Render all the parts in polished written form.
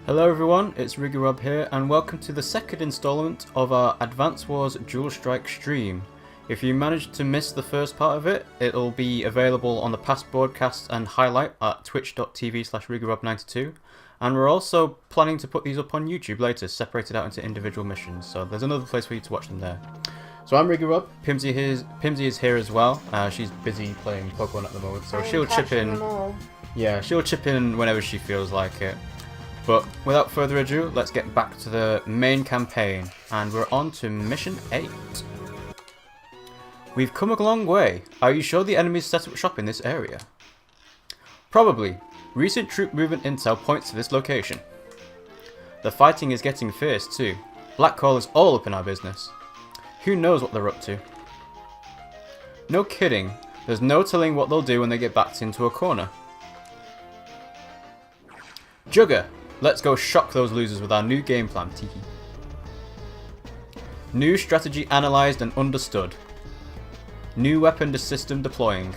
Hello everyone, it's RiggyRob here, and welcome to the second installment of our Advance Wars Dual Strike stream. If you managed to miss the first part of it, it'll be available on the past broadcasts and highlight at twitch.tv/RiggyRob92, and we're also planning to put these up on YouTube later, separated out into individual missions, so there's another place for you to watch them there. So I'm RiggyRob, Pimmsy is here as well. She's busy playing Pokemon at the moment, so she'll chip in. Yeah, she'll chip in whenever she feels like it. But without further ado, let's get back to the main campaign, and we're on to Mission 8. We've come a long way. Are you sure the enemies set up shop in this area? Probably. Recent troop movement intel points to this location. The fighting is getting fierce too. Black Hole is all up in our business. Who knows what they're up to? No kidding. There's no telling what they'll do when they get backed into a corner. Jugger! Let's go shock those losers with our new game plan, teehee. New strategy analysed and understood. New weapon system deploying.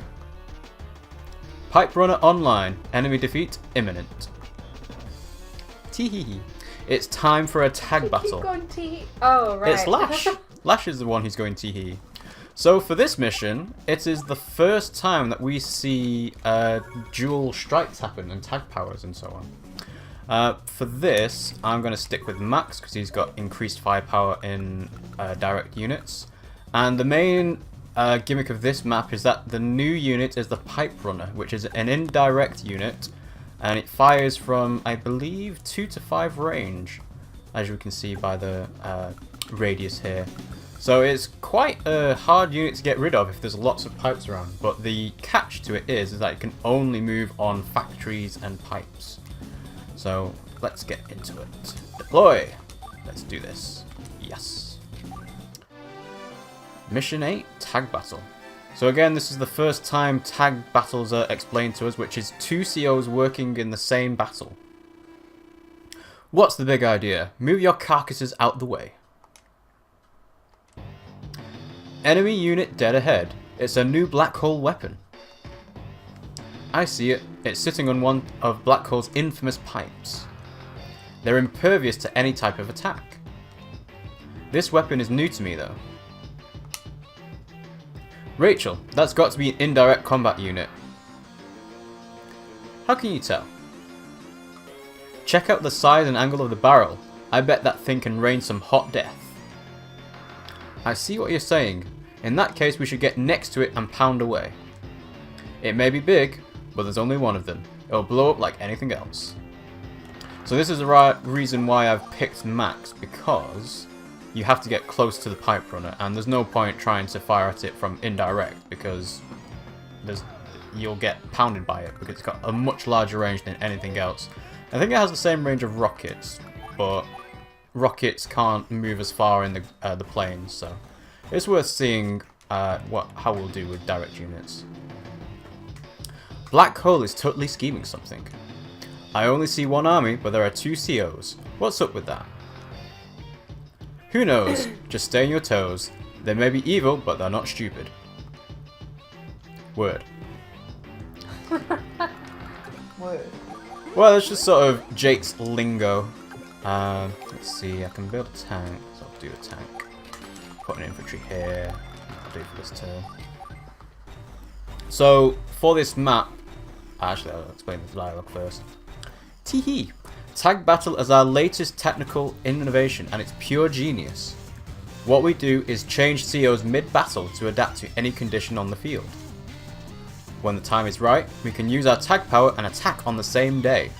Pipe runner online. Enemy defeat imminent. Teehee. It's time for a tag battle. Keep going teehee. Oh, right. It's Lash. Lash is the one who's going teehee. So for this mission, it is the first time that we see dual strikes happen and tag powers and so on. For this, I'm going to stick with Max because he's got increased firepower in direct units. And the main gimmick of this map is that the new unit is the Pipe Runner, which is an indirect unit, and it fires from, I believe, 2 to 5 range, as you can see by the radius here. So it's quite a hard unit to get rid of if there's lots of pipes around, but the catch to it is that it can only move on factories and pipes. So let's get into it. Deploy! Let's do this. Yes. Mission 8, Tag Battle. So again, this is the first time tag battles are explained to us, which is 2 COs working in the same battle. What's the big idea? Move your carcasses out the way. Enemy unit dead ahead. It's a new black hole weapon. I see it. It's sitting on one of Black Hole's infamous pipes. They're impervious to any type of attack. This weapon is new to me though. Rachel, that's got to be an indirect combat unit. How can you tell? Check out the size and angle of the barrel. I bet that thing can rain some hot death. I see what you're saying. In that case, we should get next to it and pound away. It may be big, but there's only one of them. It'll blow up like anything else. So this is the reason why I've picked Max, because you have to get close to the Pipe Runner, and there's no point trying to fire at it from indirect, because you'll get pounded by it, because it's got a much larger range than anything else. I think it has the same range of rockets, but rockets can't move as far in the planes, so it's worth seeing how we'll do with direct units. Black Hole is totally scheming something. I only see one army, but there are 2 COs. What's up with that? Who knows? Just stay on your toes. They may be evil, but they're not stupid. Word. Word. Well, it's just sort of Jake's lingo. Let's see, I can build a tank, so I'll do a tank. Put an infantry here. I'll do it for this turn. So, for this map, actually I'll explain the dialogue first. Teehee! Tag Battle is our latest technical innovation, and it's pure genius. What we do is change COs mid-battle to adapt to any condition on the field. When the time is right, we can use our tag power and attack on the same day.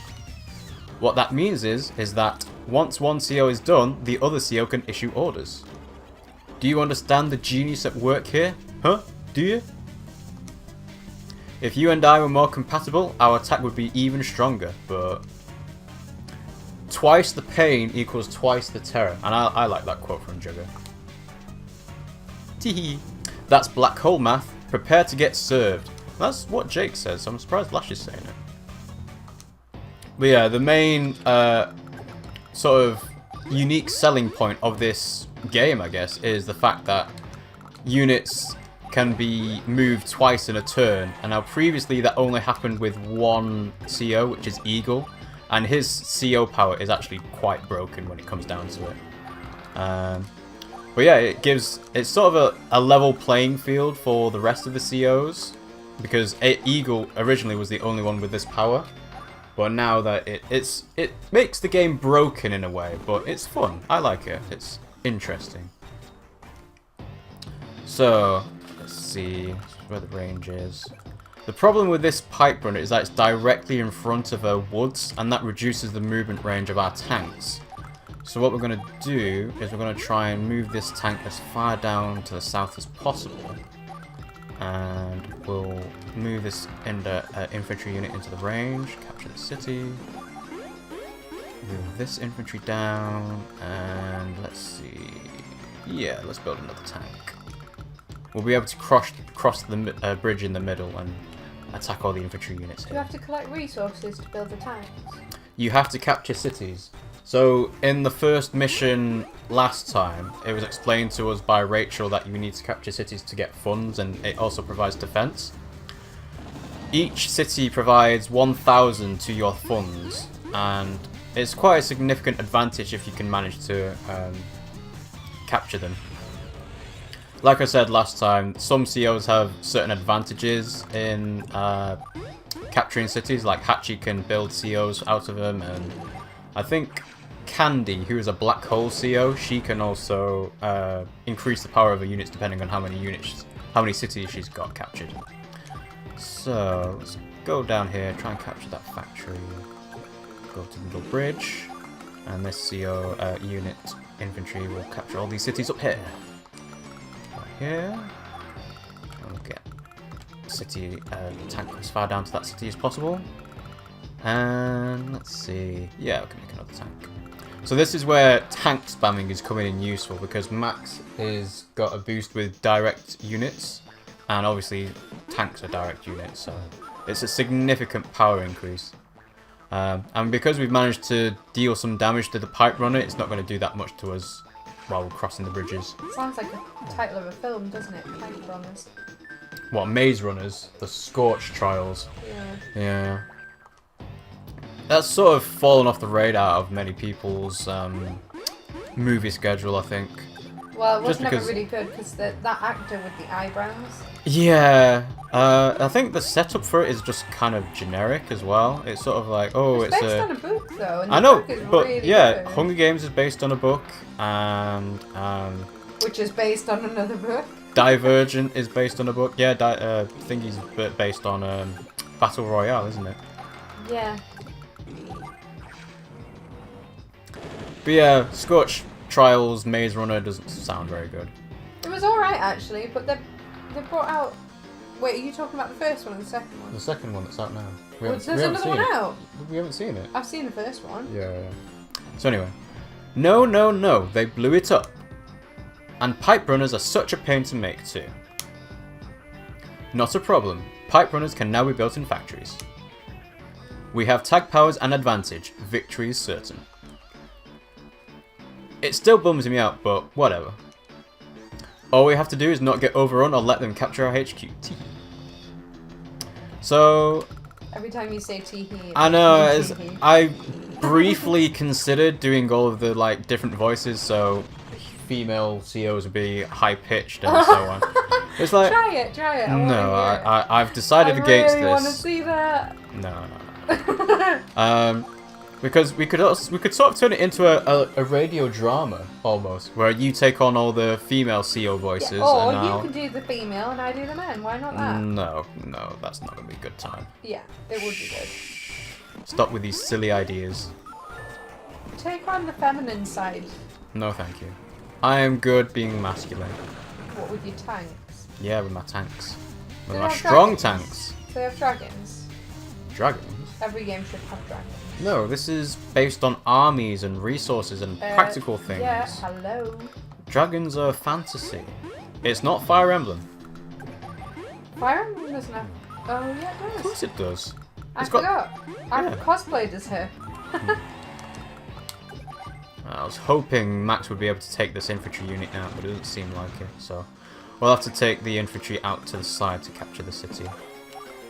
What that means is that once one CO is done, the other CO can issue orders. Do you understand the genius at work here? Huh? Do you? If you and I were more compatible, our attack would be even stronger, but twice the pain equals twice the terror, and I like that quote from Jugger. Teehee. That's Black Hole math. Prepare to get served. That's what Jake says, so I'm surprised Lash is saying it. But yeah, the main sort of unique selling point of this game, I guess, is the fact that units can be moved twice in a turn, and now previously that only happened with one CO, which is Eagle, And his CO power is actually quite broken when it comes down to it. But yeah, it's sort of a level playing field for the rest of the COs, because Eagle originally was the only one with this power, but now that it makes the game broken in a way, but it's fun. I like it. It's interesting. So let's see where the range is. The problem with this pipe runner is that it's directly in front of a woods, and that reduces the movement range of our tanks. So what we're going to do is we're going to try and move this tank as far down to the south as possible. And we'll move this infantry unit into the range, capture the city. Move this infantry down, and let's see. Yeah, let's build another tank. We'll be able to cross the bridge in the middle and attack all the infantry units here. Do you have to collect resources to build the tanks? You have to capture cities. So in the first mission last time, it was explained to us by Rachel that you need to capture cities to get funds, and it also provides defense. Each city provides 1,000 to your funds, and it's quite a significant advantage if you can manage to capture them. Like I said last time, some COs have certain advantages in capturing cities, like Hachi can build COs out of them, and I think Candy, who is a black hole CO, she can also increase the power of her units depending on how many cities she's got captured. So let's go down here, try and capture that factory. Go to the middle bridge, and this CO unit infantry will capture all these cities up here. Right here, and we'll get city tank as far down to that city as possible. And let's see, yeah, we can make another tank. So this is where tank spamming is coming in useful, because Max has got a boost with direct units, and obviously tanks are direct units, so it's a significant power increase. And because we've managed to deal some damage to the pipe runner, it's not going to do that much to us while we're crossing the bridges. Sounds like a title of a film, doesn't it? Pipe runners. What, Maze Runners? The Scorch Trials? Yeah. Yeah. That's sort of fallen off the radar of many people's movie schedule, I think. Well, it was never really good because that actor with the eyebrows. Yeah, I think the setup for it is just kind of generic as well. It's sort of like, oh, it's based on a book though. And I know, book is but really yeah, good. Hunger Games is based on a book, and which is based on another book. Divergent is based on a book. Yeah, Thingy's based on Battle Royale, isn't it? Yeah. But yeah, Scorch Trials Maze Runner doesn't sound very good. It was alright actually, but they brought out... Wait, are you talking about the first one or the second one? The second one that's out now. There's another one out? We haven't seen it. I've seen the first one. Yeah. So anyway. No, they blew it up. And pipe runners are such a pain to make too. Not a problem. Pipe runners can now be built in factories. We have tag powers and advantage. Victory is certain. It still bums me out, but whatever. All we have to do is not get overrun or let them capture our HQ. So... Every time you say teehee... I know, I briefly considered doing all of the like different voices, so female COs would be hit-pitched and so on. It's like... Try it. No, I've decided against this. I really want to see that. No. Because we could sort of turn it into a radio drama almost, where you take on all the female CO voices. Yeah, or and you can do the female and I do the men. Why not that? No, that's not gonna be a good time. Yeah, it would be good. Stop with these silly ideas. Take on the feminine side. No, thank you. I am good being masculine. What with your tanks? Yeah, with my tanks. With Do my they have strong dragons? tanks. They have dragons. Dragons? Every game should have dragons. No, this is based on armies and resources and practical things. Yeah, hello. Dragons are fantasy. It's not Fire Emblem. Fire Emblem doesn't have... Oh, yeah, it does. Of course it does. I forgot. I've Yeah. cosplayed as her. I was hoping Max would be able to take this infantry unit out, but it doesn't seem like it, so we'll have to take the infantry out to the side to capture the city.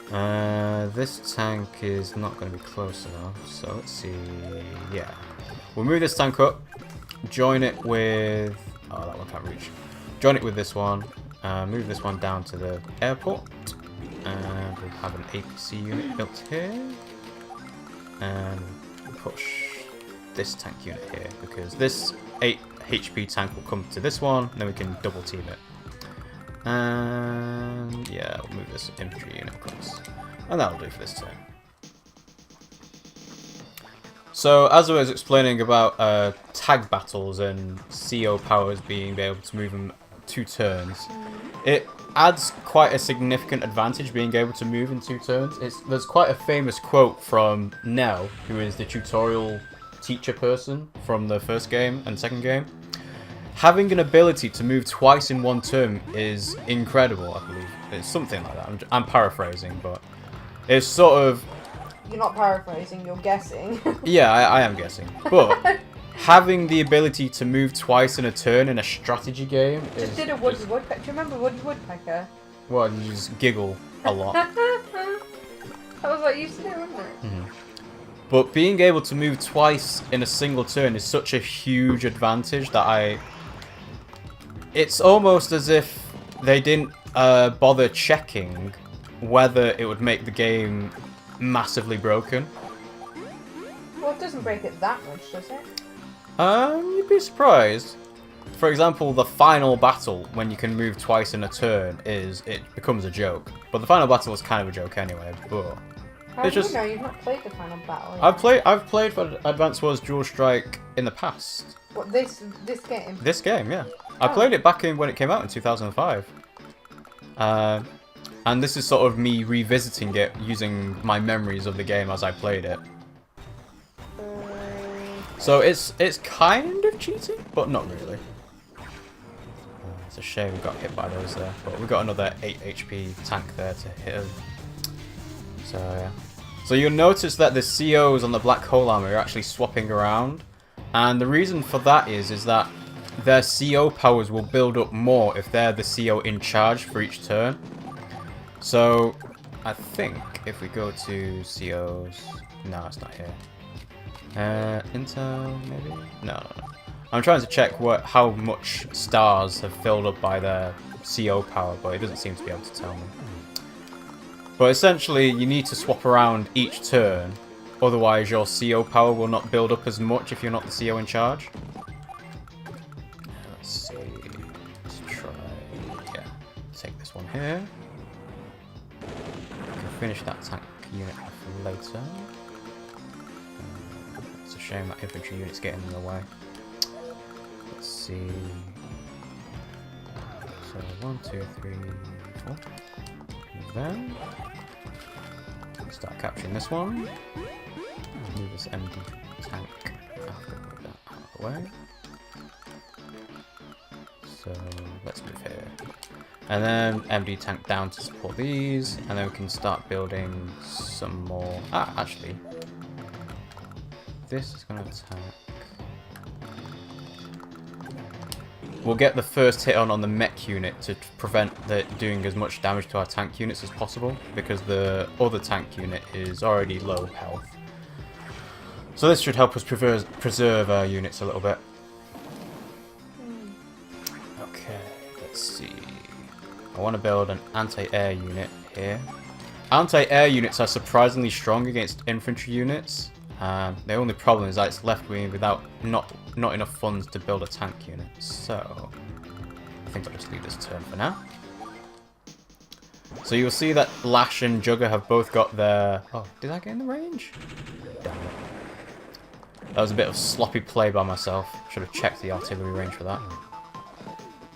This tank is not going to be close enough, so let's see. Yeah. We'll move this tank up, join it with... Oh, that one can't reach. Join it with this one, move this one down to the airport, and we'll have an APC unit built here, and push this tank unit here, because this 8 HP tank will come to this one, and then we can double team it. And yeah, we'll move this infantry unit across. And that'll do for this turn. So, as I was explaining about tag battles and CO powers being able to move them 2 turns, it adds quite a significant advantage being able to move in 2 turns. There's quite a famous quote from Nell, who is the tutorial teacher person from the first game and second game. Having an ability to move twice in 1 turn is incredible, I believe. It's something like that. I'm paraphrasing, but it's sort of... You're not paraphrasing, you're guessing. Yeah, I am guessing. But having the ability to move twice in a turn in a strategy game is... Just did a Woody Woodpecker. Do you remember Woody Woodpecker? Well, you just giggle a lot. That was what you used to do, wasn't it? Mm-hmm. But being able to move twice in a single turn is such a huge advantage that it's almost as if they didn't bother checking whether it would make the game massively broken. Well, it doesn't break it that much, does it? You'd be surprised. For example, the final battle, when you can move twice in a turn, it becomes a joke. But the final battle was kind of a joke anyway, but... How do you know you've not played the final battle yet? I've played for Advance Wars Dual Strike in the past. What, this game? This game, yeah. I played it back when it came out in 2005. And this is sort of me revisiting it using my memories of the game as I played it. So it's kind of cheating, but not really. It's a shame we got hit by those there, but we got another 8 HP tank there to hit him. So yeah. So you'll notice that the COs on the black hole armor are actually swapping around, and the reason for that is that their CO powers will build up more if they're the CO in charge for each turn. So I think if we go to COs, no, it's not here. Intel maybe? No. I'm trying to check how much stars have filled up by their CO power, but it doesn't seem to be able to tell me. But essentially, you need to swap around each turn, otherwise your CO power will not build up as much if you're not the CO in charge. Let's see. Let's try. Yeah, take this one here. We can finish that tank unit off later. It's a shame that infantry unit's getting in the way. Let's see. So 1, 2, 3, 4. There. Start capturing this one. Move this MD tank out of the way. So let's move here. And then MD tank down to support these, and then we can start building some more. Actually, this is going to attack. We'll get the first hit on the mech unit to prevent it doing as much damage to our tank units as possible, because the other tank unit is already low health. So this should help us preserve our units a little bit. Okay, let's see. I want to build an anti-air unit here. Anti-air units are surprisingly strong against infantry units. The only problem is that it's left wing without not enough funds to build a tank unit. So I think I'll just leave this turn for now. So you'll see that Lash and Jugger have both got their... Oh, did I get in the range? Damn it. That was a bit of sloppy play by myself. Should have checked the artillery range for that.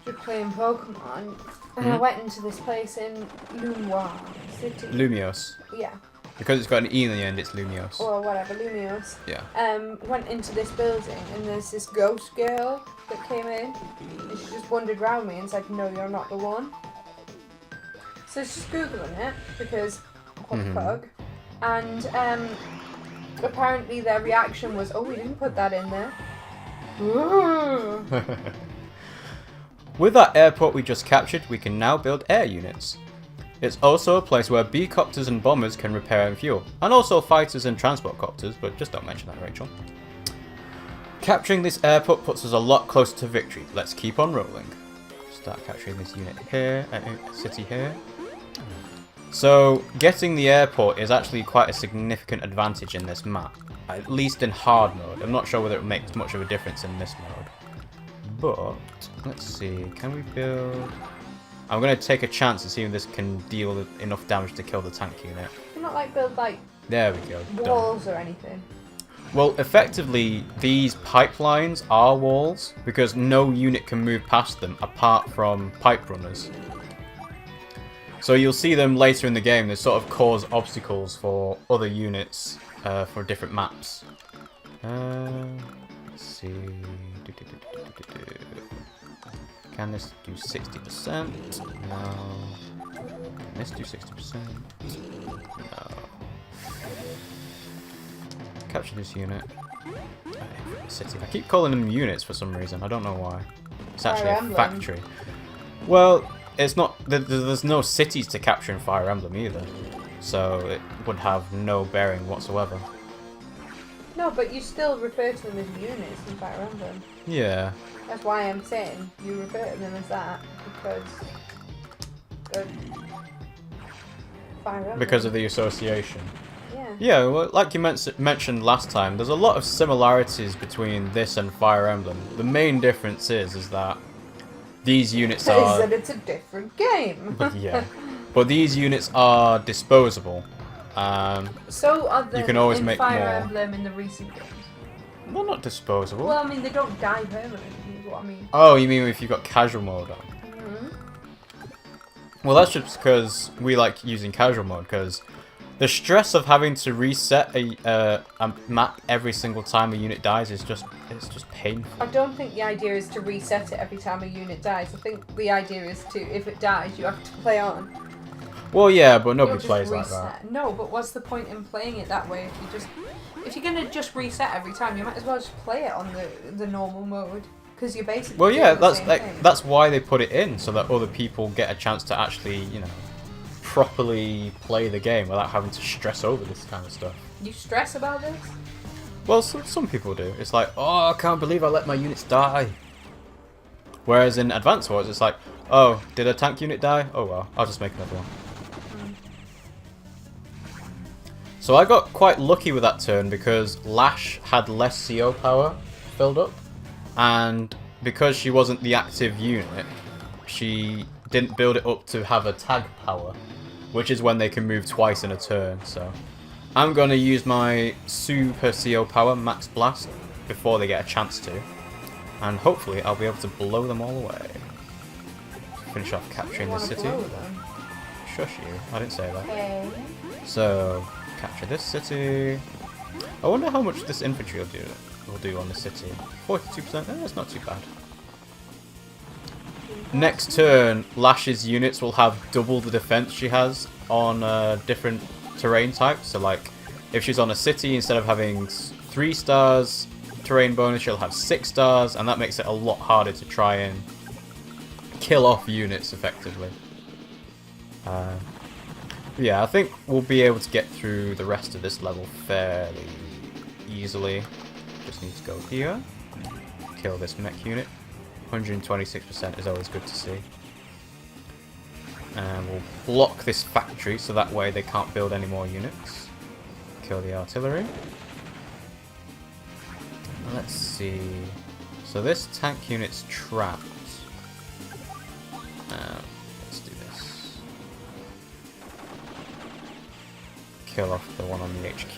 Just playing Pokemon, and I went into this place in Lumwa City. Lumios. Yeah. Because it's got an E in the end, it's Lumios. Or whatever, Lumios. Yeah. Went into this building, and there's this ghost girl that came in, and she just wandered around me and said, "No, you're not the one." So I was just Googling it, because what the fuck. And apparently their reaction was, "Oh, we didn't put that in there." With that airport we just captured, we can now build air units. It's also a place where B-copters and bombers can repair and fuel, and also fighters and transport copters, but just don't mention that, Rachel. Capturing this airport puts us a lot closer to victory. Let's keep on rolling. Start capturing this unit here, city here. So, getting the airport is actually quite a significant advantage in this map, at least in hard mode. I'm not sure whether it makes much of a difference in this mode. But, let's see, can we build... I'm going to take a chance and see if this can deal enough damage to kill the tank unit. Can you not like build like there we go. walls or anything? Well, effectively, these pipelines are walls because no unit can move past them apart from pipe runners. So you'll see them later in the game. They sort of cause obstacles for other units for different maps. Let's see. Can this do 60%? No. Can this do 60%? No. Capture this unit. City. I keep calling them units for some reason. I don't know why. It's actually a factory. Well, it's not. There's no cities to capture in Fire Emblem either, so it would have no bearing whatsoever. No, but you still refer to them as units in Fire Emblem. Yeah. That's why I'm saying you refer to them as that, because Fire Emblem. Because of the association. Yeah. Yeah, well, like you mentioned last time, there's a lot of similarities between this and Fire Emblem. The main difference is that these units are... Is that it's a different game. Yeah. But these units are disposable. So are they you can always in make Fire more. Emblem in the recent games? Well, not disposable. Well, I mean, they don't die permanently, is what I mean. Oh, you mean if you've got casual mode on? Well, that's just because we like using casual mode, because the stress of having to reset a map every single time a unit dies is just painful. I don't think the idea is to reset it every time a unit dies. I think the idea is to, if it dies, you have to play on. Well, yeah, but nobody You'll plays just like reset. that. No, but what's the point in playing it that way if you're gonna just reset every time? You might as well just play it on the normal mode, because you're basically Well, yeah, doing the same thing. that's why they put it in, so that other people get a chance to actually, properly play the game without having to stress over this kind of stuff. You stress about this? Well, some people do. It's like, oh, I can't believe I let my units die. Whereas in Advance Wars, it's like, oh, did a tank unit die? Oh well, I'll just make another one. So I got quite lucky with that turn because Lash had less CO power filled up, and because she wasn't the active unit, she didn't build it up to have a tag power, which is when they can move twice in a turn. So I'm going to use my super CO power, Max Blast, before they get a chance to, and hopefully I'll be able to blow them all away. Finish off capturing the city. Shush you, I didn't say that. Okay. So, capture this city. I wonder how much this infantry will do on the city. 42%, that's not too bad. Next turn, Lash's units will have double the defense she has on different terrain types. So like, if she's on a city, instead of having 3 stars terrain bonus, she'll have 6 stars, and that makes it a lot harder to try and kill off units effectively. Yeah, I think we'll be able to get through the rest of this level fairly easily. Just need to go here, kill this mech unit. 126% is always good to see. And we'll block this factory so that way they can't build any more units. Kill the artillery. Let's see. So this tank unit's trapped. Let's do this. Kill off the one on the HQ.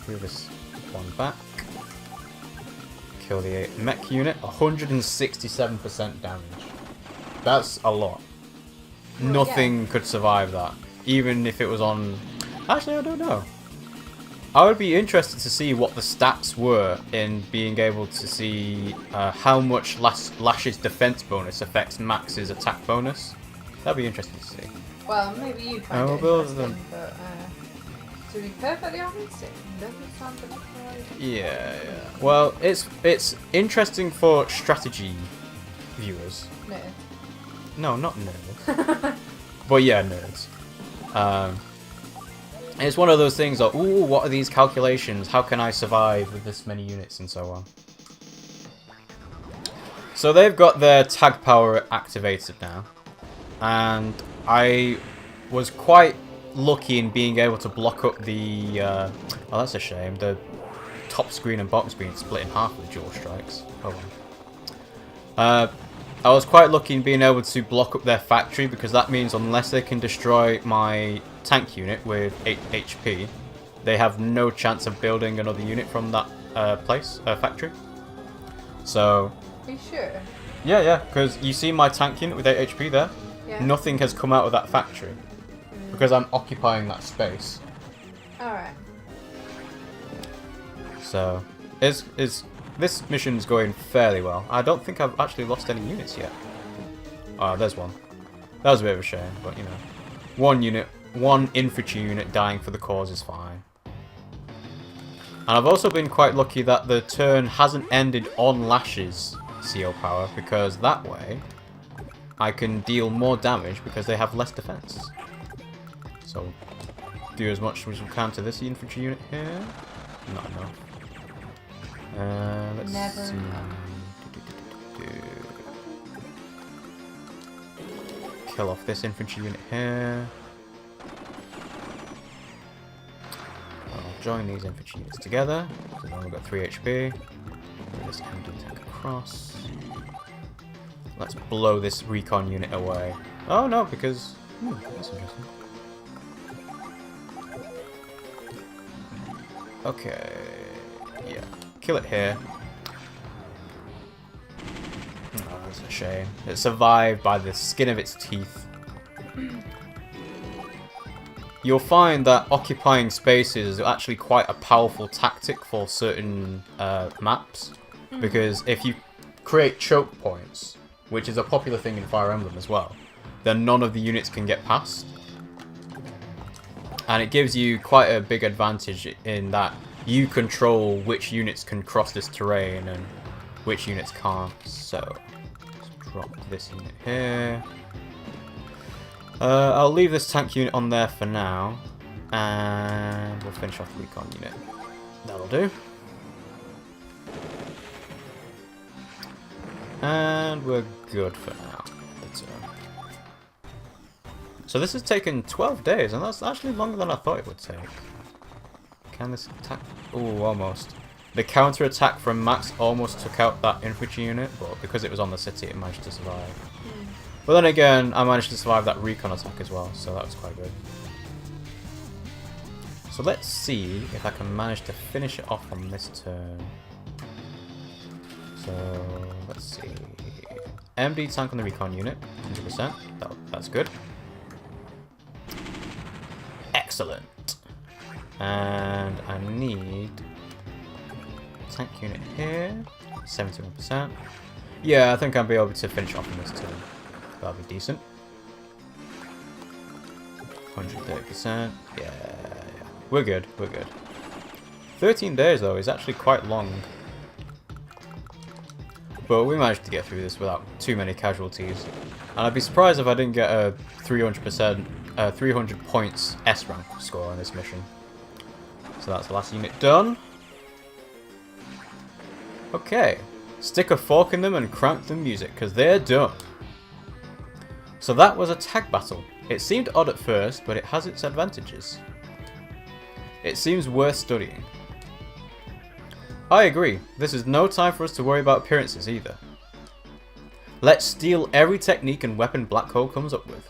Move this one back. Kill the mech unit. 167% damage. That's a lot. Well, Nothing could survive that. Even if it was on... Actually, I don't know. I would be interested to see what the stats were in being able to see how much Lash's defense bonus affects Max's attack bonus. That'd be interesting to see. Well, maybe you find it interesting, but to be perfectly honest, it doesn't sound particularly... Yeah. Well, it's interesting for strategy viewers. Nerds. No, not nerds. But yeah, nerds. It's one of those things of, ooh, what are these calculations? How can I survive with this many units and so on? So they've got their tag power activated now. And I was quite lucky in being able to block up the... oh, that's a shame. The top screen and bottom screen split in half with dual strikes. Oh well. I was quite lucky in being able to block up their factory, because that means unless they can destroy my tank unit with 8 HP, they have no chance of building another unit from that factory. So... Are you sure? Yeah, because you see my tank unit with 8 HP there? Yeah. Nothing has come out of that factory, because I'm occupying that space. Alright. So, this mission's going fairly well. I don't think I've actually lost any units yet. Oh, there's one. That was a bit of a shame, but you know. One infantry unit dying for the cause is fine. And I've also been quite lucky that the turn hasn't ended on Lash's CO power, because that way I can deal more damage because they have less defense. So, do as much as we can to this infantry unit here. Not enough. Let's see. Kill off this infantry unit here. I'll join these infantry units together. So now we've got 3 HP. Bring this MD tank across. Let's blow this recon unit away. Oh no, because... that's interesting. Okay. Yeah. Kill it here. Oh, that's a shame. It survived by the skin of its teeth. You'll find that occupying spaces is actually quite a powerful tactic for certain maps. Because if you create choke points, which is a popular thing in Fire Emblem as well, then none of the units can get past. And it gives you quite a big advantage in that you control which units can cross this terrain and which units can't. So, let's drop this unit here. I'll leave this tank unit on there for now, and we'll finish off the recon unit. That'll do. And we're good for now. So this has taken 12 days, and that's actually longer than I thought it would take. Can this attack? Oh, almost. The counter attack from Max almost took out that infantry unit, but because it was on the city, it managed to survive. But then again, I managed to survive that recon attack as well, so that was quite good. So let's see if I can manage to finish it off on this turn. So let's see. MD tank on the recon unit, 100%. That's good. Excellent. And I need tank unit here, 71%. Yeah, I think I'll be able to finish off on this turn. That'll be decent. 130%. Yeah. We're good. 13 days though is actually quite long. But we managed to get through this without too many casualties. And I'd be surprised if I didn't get a 300 points S rank score on this mission. So that's the last unit done. Okay. Stick a fork in them and crank the music, because they're done. So that was a tag battle. It seemed odd at first, but it has its advantages. It seems worth studying. I agree. This is no time for us to worry about appearances either. Let's steal every technique and weapon Black Hole comes up with.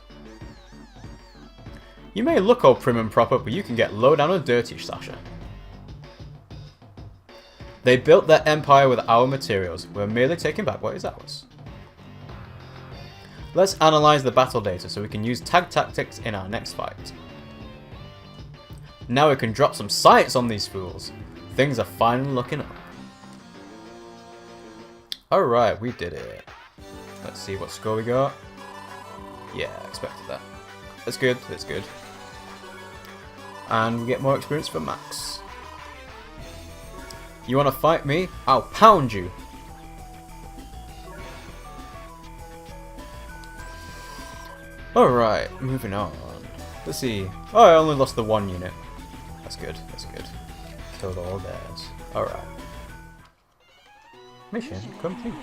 You may look all prim and proper, but you can get low down and dirty, Sasha. They built their empire with our materials. We're merely taking back what is ours. Let's analyze the battle data so we can use tag tactics in our next fight. Now we can drop some science on these fools. Things are finally looking up. Alright, we did it. Let's see what score we got. Yeah, I expected that. That's good. And we get more experience for Max. You want to fight me? I'll pound you. Alright, moving on. Let's see. Oh, I only lost the 1 unit. That's good. That's good. Killed all theirs. Alright. Mission complete.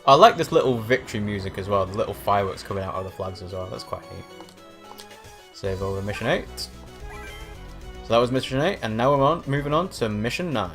I like this little victory music as well. The little fireworks coming out of the flags as well. That's quite neat. Save over mission 8. So that was mission 8, and now we're moving on to mission 9.